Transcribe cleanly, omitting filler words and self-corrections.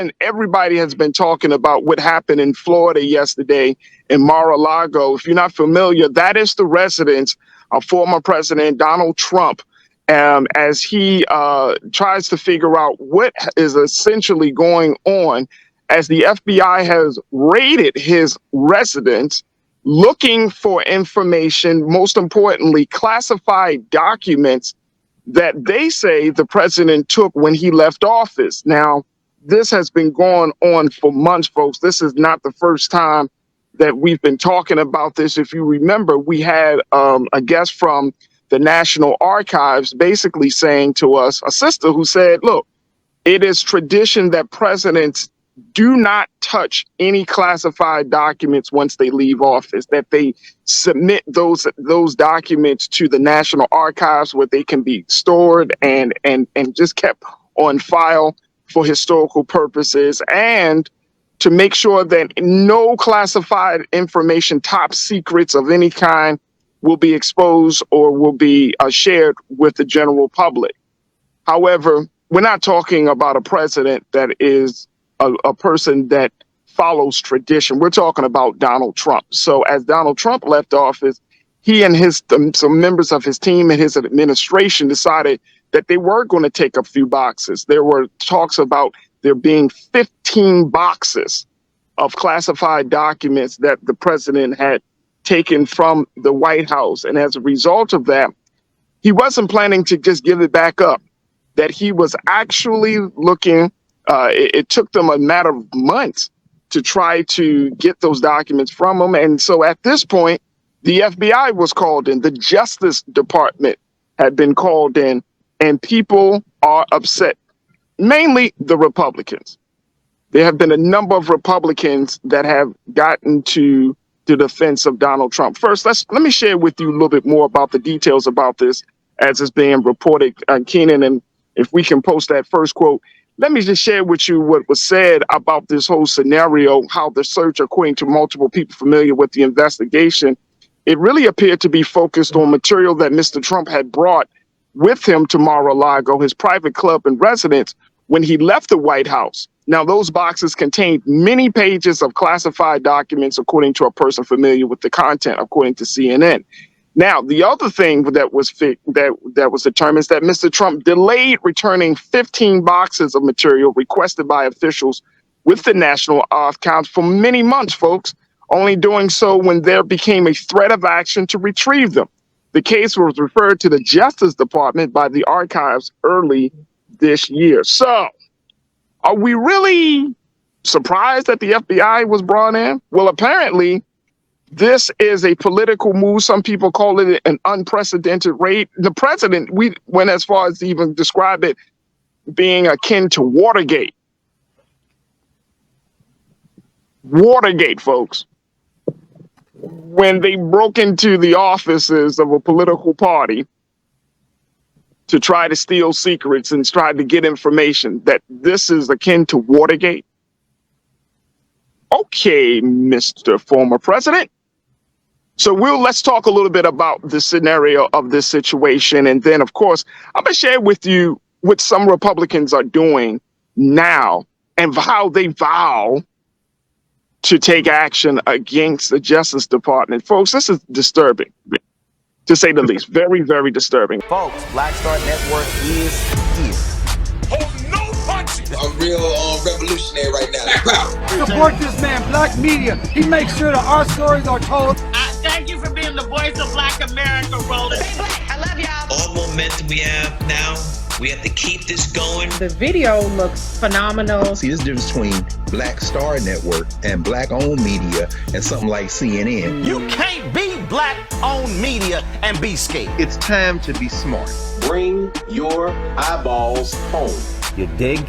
And everybody has been talking about what happened in Florida yesterday in Mar-A-Lago. If you're not familiar, that is the residence of former President Donald Trump, as he tries to figure out what is essentially going on, as the FBI has raided his residence looking for information, most importantly, classified documents that they say the president took when he left office. Now, this has been going on for months, folks. This is not the first time that we've been talking about this. If you remember, we had a guest from the National Archives basically saying to us, a sister who said, look, it is tradition that presidents do not touch any classified documents once they leave office, that they submit those documents to the National Archives where they can be stored and just kept on file for historical purposes, and to make sure that no classified information, top secrets of any kind, will be exposed or will be shared with the general public. However, we're not talking about a president that is a person that follows tradition. We're talking about Donald Trump. So as Donald Trump left office, he and some members of his team and his administration decided that they were going to take a few boxes. There were talks about there being 15 boxes of classified documents that the president had taken from the White House. And as a result of that, he wasn't planning to just give it back up, that he was actually looking, it took them a matter of months to try to get those documents from him. And so at this point, the FBI was called in, the Justice Department had been called in, and people are upset, mainly the Republicans. There have been a number of Republicans that have gotten to the defense of Donald Trump. First, let me share with you a little bit more about the details about this as it's being reported, Keenan, and if we can post that first quote. Let me just share with you what was said about this whole scenario, how the search, according to multiple people familiar with the investigation, it really appeared to be focused on material that Mr. Trump had brought with him to Mar-a-Lago, his private club and residence, when he left the White House. Now, those boxes contained many pages of classified documents, according to a person familiar with the content, according to CNN. Now, the other thing that was determined is that Mr. Trump delayed returning 15 boxes of material requested by officials with the National Archives for many months, folks, only doing so when there became a threat of action to retrieve them. The case was referred to the Justice Department by the archives early this year. So, are we really surprised that the FBI was brought in? Well, apparently, this is a political move. Some people call it an unprecedented raid. The president, we went as far as to even describe it being akin to Watergate. Watergate, folks. When they broke into the offices of a political party to try to steal secrets and try to get information, that this is akin to Watergate. Okay, Mr. Former President. So let's talk a little bit about the scenario of this situation. And then, of course, I'm going to share with you what some Republicans are doing now and how they vow to take action against the Justice Department. Folks, this is disturbing, to say the least. Very, very disturbing. Folks, Black Star Network is here. Oh, no punches! I'm real revolutionary right now. Support this man, Black Media. He makes sure that our stories are told. Thank you for being the voice of Black America, Roland. Stay black. I love y'all. All momentum we have now, we have to keep this going. The video looks phenomenal. See, this difference between Black Star Network and Black-owned media and something like CNN. You can't be Black-owned media and be scared. It's time to be smart. Bring your eyeballs home. You dig?